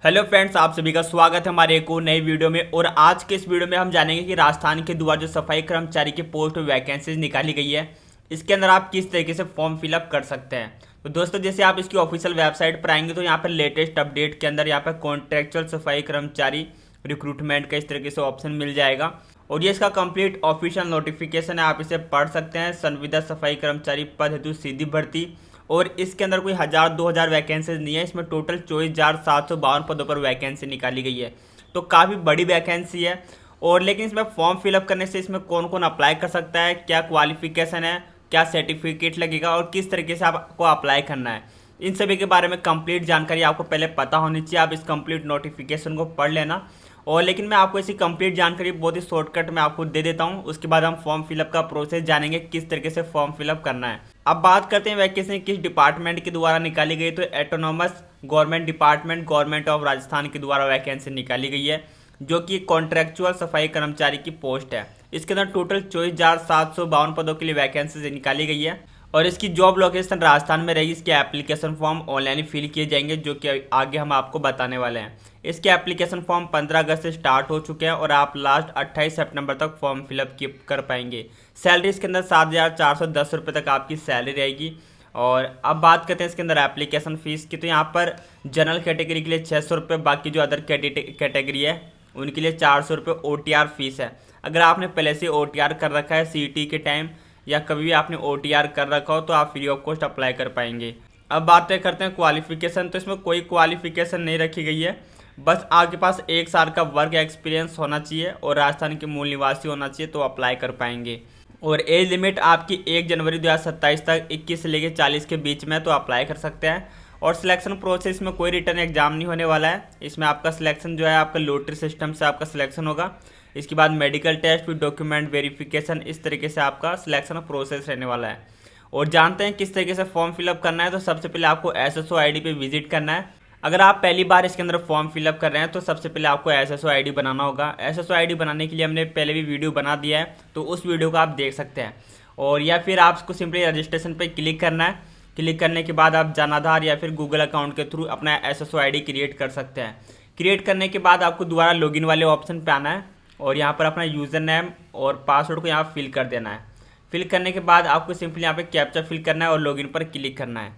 Hello friends, आप सभी का स्वागत है हमारे एक और नई वीडियो में। और आज के इस वीडियो में हम जानेंगे कि राजस्थान के द्वारा जो सफाई कर्मचारी की पोस्ट वैकेंसीज निकाली गई है, इसके अंदर आप किस तरीके से फॉर्म फिलअप कर सकते हैं। तो दोस्तों, जैसे आप इसकी ऑफिशियल वेबसाइट पर आएंगे तो यहाँ पर लेटेस्ट अपडेट के अंदर यहाँ पर कॉन्ट्रेक्चुअल सफाई कर्मचारी रिक्रूटमेंट का इस तरीके से ऑप्शन मिल जाएगा। और ये इसका कंप्लीट ऑफिशियल नोटिफिकेशन है, आप इसे पढ़ सकते हैं। संविदा सफाई कर्मचारी पद हेतु सीधी भर्ती, और इसके अंदर कोई 1000-2000 वैकेंसीज नहीं है, इसमें टोटल 24,752 पदों पर वैकेंसी निकाली गई है। तो काफ़ी बड़ी वैकेंसी है। और लेकिन इसमें फॉर्म फिलअप करने से इसमें कौन कौन अप्लाई कर सकता है, क्या क्वालिफिकेशन है, क्या सर्टिफिकेट लगेगा और किस तरीके से आपको अप्लाई करना है, इन सभी के बारे में कंप्लीट जानकारी आपको पहले पता होनी चाहिए। आप इस कंप्लीट नोटिफिकेशन को पढ़ लेना। और लेकिन मैं आपको इसी कंप्लीट जानकारी बहुत ही शॉर्टकट में आपको दे देता हूं। उसके बाद हम फॉर्म फिलअप का प्रोसेस जानेंगे, किस तरीके से फॉर्म फिलअप करना है। अब बात करते हैं वैकेंसी किस डिपार्टमेंट के द्वारा निकाली गई। तो autonomous government department government of Rajasthan के द्वारा वैकेंसी निकाली गई है, जो कि कॉन्ट्रेक्चुअल सफाई कर्मचारी की पोस्ट है। इसके अंदर टोटल 24,752 पदों के लिए वैकेंसी निकाली गई है। और इसकी जॉब लोकेशन राजस्थान में रही। इसके एप्लीकेशन फॉर्म ऑनलाइन फिल किए जाएंगे, जो कि आगे हम आपको बताने वाले हैं। इसके एप्लीकेशन फॉर्म 15 अगस्त से स्टार्ट हो चुके हैं और आप लास्ट 28 सितंबर तक फॉर्म फिलअप कर पाएंगे। सैलरी इसके अंदर 7,410 रुपये तक आपकी सैलरी रहेगी। और अब बात करते हैं इसके अंदर एप्लीकेशन फ़ीस की। तो यहाँ पर जनरल कैटेगरी के लिए 600 रुपये, बाकी जो अदर कैटेगरी है उनके लिए 400 रुपये OTR फीस है। अगर आपने पहले से OTR कर रखा है CT के टाइम, या कभी भी आपने OTR कर रखा हो, तो आप फ्री ऑफ कॉस्ट अप्लाई कर पाएंगे। अब बातें करते हैं क्वालिफिकेशन। तो इसमें कोई क्वालिफिकेशन नहीं रखी गई है, बस आपके पास 1 साल का वर्क एक्सपीरियंस होना चाहिए और राजस्थान के मूल निवासी होना चाहिए, तो अप्लाई कर पाएंगे। और एज लिमिट आपकी 1 जनवरी 2027 तक 21 से लेकर 40 के बीच में, तो अप्लाई कर सकते हैं। और सिलेक्शन प्रोसेस में कोई रिटर्न एग्जाम नहीं होने वाला है। इसमें आपका सिलेक्शन जो है आपका लॉटरी सिस्टम से आपका सिलेक्शन होगा। इसके बाद मेडिकल टेस्ट, फिर डॉक्यूमेंट वेरिफिकेशन, इस तरीके से आपका सिलेक्शन प्रोसेस रहने वाला है। और जानते हैं किस तरीके से फॉर्म फिलअप करना है। तो सबसे पहले आपको SSO ID पे विजिट करना है। अगर आप पहली बार इसके अंदर फॉर्म फिलअप कर रहे हैं तो सबसे पहले आपको SSO ID बनाना होगा। SSO ID बनाने के लिए हमने पहले भी वीडियो बना दिया है, तो उस वीडियो को आप देख सकते हैं। और या फिर आपको सिंपली रजिस्ट्रेशन पे क्लिक करना है। क्लिक करने के बाद आप जनाधार या फिर गूगल अकाउंट के थ्रू अपना SSO ID क्रिएट कर सकते हैं। क्रिएट करने के बाद आपको दोबारा लॉगिन वाले ऑप्शन पे आना है और यहाँ पर अपना यूज़र नेम और पासवर्ड को यहाँ फिल कर देना है। फिल करने के बाद आपको सिंपली यहाँ पे कैप्चा फिल करना है और लॉगिन पर क्लिक करना है।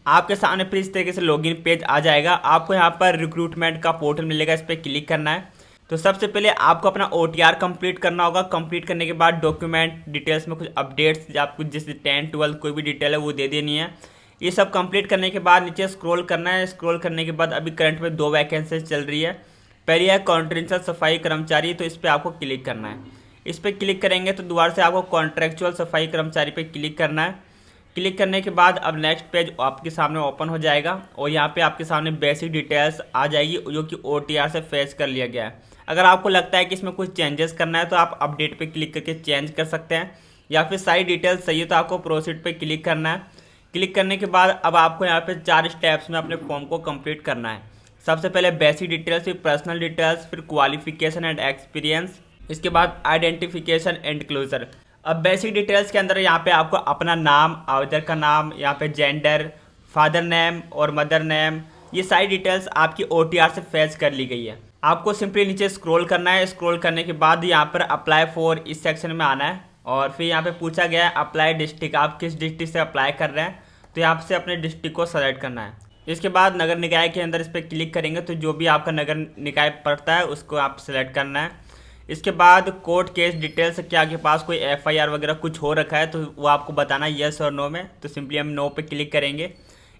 आपके सामने फिर इस तरीके से लॉगिन पेज आ जाएगा। आपको यहाँ पर रिक्रूटमेंट का पोर्टल मिलेगा, इस पर क्लिक करना है। तो सबसे पहले आपको अपना OTR कंप्लीट करना होगा। कंप्लीट करने के बाद डॉक्यूमेंट डिटेल्स में कुछ अपडेट्स, आपको जैसे 10, 12 कोई भी डिटेल है वो दे देनी है। ये सब कंप्लीट करने के बाद नीचे स्क्रॉल करना है। स्क्रॉल करने के बाद अभी करंट में 2 वैकेंसीज चल रही है। पहली है कॉन्ट्रेक्चुअल सफाई कर्मचारी, तो इस पर आपको क्लिक करना है। इस पर क्लिक करेंगे तो दोबारा से आपको कॉन्ट्रेक्चुअल सफाई कर्मचारी पे क्लिक करना है। क्लिक करने के बाद अब नेक्स्ट पेज आपके सामने ओपन हो जाएगा और यहाँ पे आपके सामने बेसिक डिटेल्स आ जाएगी, जो कि OTR से फेच कर लिया गया है। अगर आपको लगता है कि इसमें कुछ चेंजेस करना है तो आप अपडेट पे क्लिक करके चेंज कर सकते हैं, या फिर सारी डिटेल्स सही है तो आपको प्रोसीड पे क्लिक करना है। क्लिक करने के बाद अब आपको यहाँ पे 4 स्टेप्स में अपने फॉर्म को कंप्लीट करना है। सबसे पहले बेसिक डिटेल्स, फिर पर्सनल डिटेल्स, फिर क्वालिफिकेशन एंड एक्सपीरियंस, इसके बाद आइडेंटिफिकेशन एंड क्लोजर। अब बेसिक डिटेल्स के अंदर यहाँ पे आपको अपना नाम, आवेदक का नाम, यहाँ पे जेंडर, फादर नेम और मदर नेम, ये सारी डिटेल्स आपकी OTR से फेच कर ली गई है। आपको सिंपली नीचे स्क्रॉल करना है। स्क्रॉल करने के बाद यहाँ पर अप्लाई फॉर, इस सेक्शन में आना है और फिर यहाँ पे पूछा गया है अप्लाई डिस्ट्रिक्ट, आप किस डिस्ट्रिक्ट से अप्लाई कर रहे हैं, तो यहाँ से अपने डिस्ट्रिक्ट को सेलेक्ट करना है। इसके बाद नगर निकाय के अंदर इस पर क्लिक करेंगे तो जो भी आपका नगर निकाय पड़ता है उसको आप सेलेक्ट करना है। इसके बाद कोर्ट केस डिटेल्स, क्या आपके पास कोई FIR वगैरह कुछ हो रखा है तो वो आपको बताना है येस और नो में, तो सिंपली हम नो पे क्लिक करेंगे।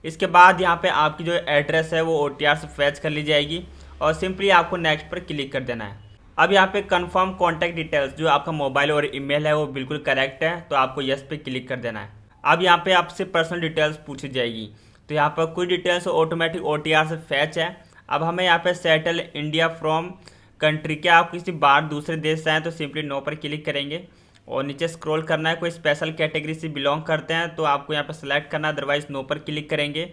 इसके बाद यहाँ पे आपकी जो एड्रेस है वो OTR से फेच कर ली जाएगी और सिंपली आपको नेक्स्ट पर क्लिक कर देना है। अब यहाँ पे कंफर्म कॉन्टैक्ट डिटेल्स, जो आपका मोबाइल और ईमेल है वो बिल्कुल करेक्ट है, तो आपको येस पे क्लिक कर देना है। अब यहाँ पे आपसे पर्सनल डिटेल्स पूछी जाएगी, तो यहाँ पर कुछ डिटेल्स ऑटोमेटिक OTR से फैच है। अब हमें यहाँ पे सेटल इंडिया फ्रॉम कंट्री, क्या आप किसी बाहर दूसरे देश से हैं, तो सिंपली नो पर क्लिक करेंगे और नीचे स्क्रॉल करना है। कोई स्पेशल कैटेगरी से बिलोंग करते हैं तो आपको यहाँ पर सेलेक्ट करना है, अदरवाइज नो पर क्लिक करेंगे।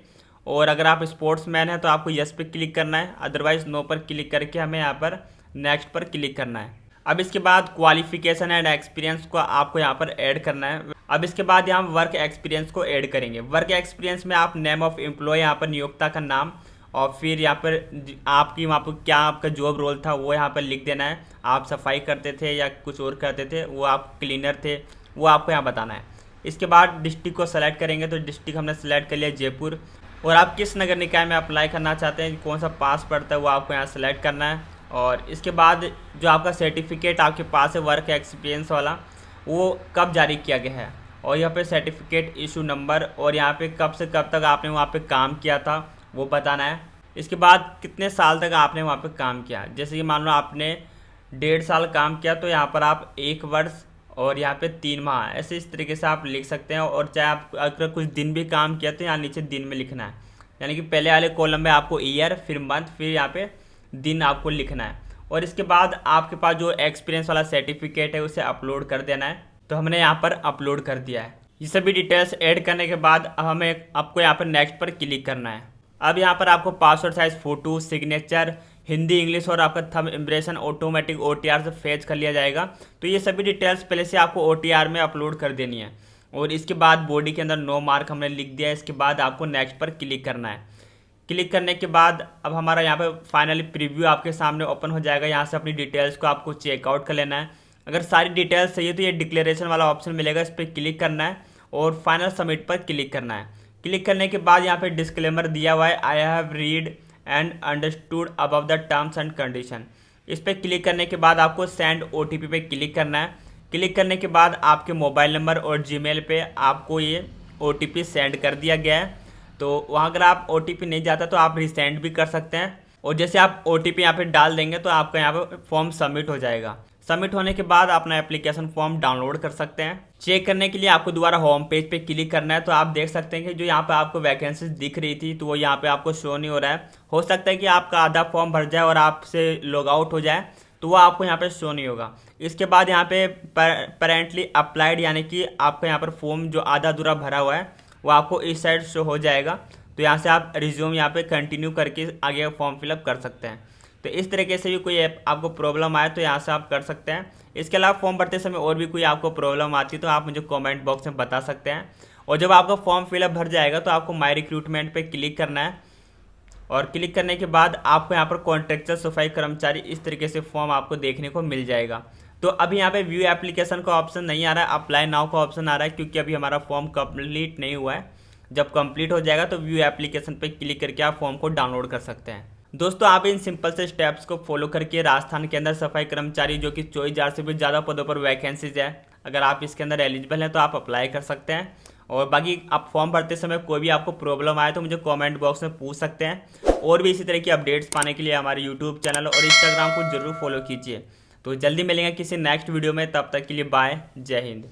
और अगर आप स्पोर्ट्समैन हैं तो आपको यस पे क्लिक करना है, अदरवाइज नो पर क्लिक करके हमें यहाँ पर नेक्स्ट पर क्लिक करना है। अब इसके बाद क्वालिफिकेशन एंड एक्सपीरियंस को आपको यहाँ पर ऐड करना है। अब इसके बाद यहाँ वर्क एक्सपीरियंस को ऐड करेंगे। वर्क एक्सपीरियंस में आप नेम ऑफ एम्प्लॉय, यहाँ पर नियोक्ता का नाम और फिर यहाँ पर आपकी वहाँ पर क्या आपका जॉब रोल था वो यहाँ पर लिख देना है। आप सफाई करते थे या कुछ और करते थे, वो आप क्लीनर थे, वो आपको यहाँ बताना है। इसके बाद डिस्ट्रिक्ट को सेलेक्ट करेंगे, तो डिस्ट्रिक्ट हमने सेलेक्ट कर लिया जयपुर। और आप किस नगर निकाय में अप्लाई करना चाहते हैं, कौन सा पास पड़ता है, वो आपको यहाँ सेलेक्ट करना है। और इसके बाद जो आपका सर्टिफिकेट आपके पास है वर्क एक्सपीरियंस वाला, वो कब जारी किया गया है, और यहाँ पे सर्टिफिकेट इशू नंबर, और यहाँ पे कब से कब तक आपने वहाँ पे काम किया था वो बताना है। इसके बाद कितने साल तक आपने वहाँ पे काम किया, जैसे कि मान लो आपने 1.5 साल काम किया, तो यहाँ पर आप 1 वर्ष और यहाँ पे 3 माह, ऐसे इस तरीके से आप लिख सकते हैं। और चाहे आप अगर कुछ दिन भी काम किया तो यहाँ नीचे दिन में लिखना है, यानी कि पहले वाले कॉलम में आपको ईयर, फिर मंथ, फिर यहाँ पे दिन आपको लिखना है। और इसके बाद आपके पास जो एक्सपीरियंस वाला सर्टिफिकेट है उसे अपलोड कर देना है। तो हमने यहाँ पर अपलोड कर दिया है। ये सभी डिटेल्स ऐड करने के बाद अब हमें आपको यहाँ पर नेक्स्ट पर क्लिक करना है। अब यहाँ पर आपको passport size photo, signature, Hindi, English और आपका थंब इम्प्रेशन ऑटोमेटिक OTR से फेच कर लिया जाएगा। तो ये सभी डिटेल्स पहले से आपको OTR में अपलोड कर देनी है। और इसके बाद बॉडी के अंदर नो मार्क हमने लिख दिया है। इसके बाद आपको नेक्स्ट पर क्लिक करना है। क्लिक करने के बाद अब हमारा यहाँ पे फाइनली प्रीव्यू आपके सामने ओपन हो जाएगा। यहाँ से अपनी डिटेल्स को आपको चेकआउट कर लेना है। अगर सारी डिटेल्स सही है तो ये डिक्लेरेशन वाला ऑप्शन मिलेगा, इस पर क्लिक करना है और फाइनल सबमिट पर क्लिक करना है। क्लिक करने के बाद यहाँ पे डिस्क्लेमर दिया हुआ है, I have read and understood above the terms and condition. इस पर क्लिक करने के बाद आपको सेंड OTP पे क्लिक करना है। क्लिक करने के बाद आपके मोबाइल नंबर और जीमेल पे आपको ये OTP सेंड कर दिया गया है। तो वहाँ अगर आप OTP नहीं जाता तो आप रिसेंड भी कर सकते हैं। और जैसे आप OTP यहाँ पे डाल देंगे तो आपका यहाँ पे फॉर्म सबमिट हो जाएगा। सबमिट होने के बाद अपना एप्लीकेशन फॉर्म डाउनलोड कर सकते हैं। चेक करने के लिए आपको दोबारा होम पेज पे क्लिक करना है। तो आप देख सकते हैं कि जो यहाँ पे आपको वैकेंसीज दिख रही थी तो वो यहाँ पे आपको शो नहीं हो रहा है। हो सकता है कि आपका आधा फॉर्म भर जाए और आपसे लॉग आउट हो जाए, तो वो आपको यहाँ पे शो नहीं होगा। इसके बाद यहाँ पे पेरेंटली अप्लाइड, यानी कि आपका यहाँ पर फॉर्म जो आधा अधूरा भरा हुआ है वो आपको इस साइड शो हो जाएगा। तो यहाँ से आप रिज्यूम यहाँ पे कंटिन्यू करके आगे फॉर्म फिलअप कर सकते हैं। तो इस तरीके से भी कोई आपको प्रॉब्लम आए तो यहाँ से आप कर सकते हैं। इसके अलावा फॉर्म भरते समय और भी कोई आपको प्रॉब्लम आती है तो आप मुझे कमेंट बॉक्स में बता सकते हैं। और जब आपका फॉर्म फिलअप भर जाएगा तो आपको माई रिक्रूटमेंट पे क्लिक करना है। और क्लिक करने के बाद आपको यहाँ पर कॉन्ट्रैक्चुअल सफाई कर्मचारी इस तरीके से फॉर्म आपको देखने को मिल जाएगा। तो अभी यहाँ पे व्यू एप्लीकेशन का ऑप्शन नहीं आ रहा है, अप्लाई नाउ का ऑप्शन आ रहा है, क्योंकि अभी हमारा फॉर्म कंप्लीट नहीं हुआ है। जब कंप्लीट हो जाएगा तो व्यू एप्लीकेशन पे क्लिक करके आप फॉर्म को डाउनलोड कर सकते हैं। दोस्तों, आप इन सिंपल से स्टेप्स को फॉलो करके राजस्थान के अंदर सफाई कर्मचारी, जो कि 24,000 से भी ज़्यादा पदों पर वैकेंसीज है, अगर आप इसके अंदर एलिजिबल हैं तो आप अप्लाई कर सकते हैं। और बाकी आप फॉर्म भरते समय कोई भी आपको प्रॉब्लम आए तो मुझे कमेंट बॉक्स में पूछ सकते हैं। और भी इसी तरह की अपडेट्स पाने के लिए हमारे यूट्यूब चैनल और इंस्टाग्राम को जरूर फॉलो कीजिए। तो जल्दी मिलेंगे किसी नेक्स्ट वीडियो में, तब तक के लिए बाय, जय हिंद।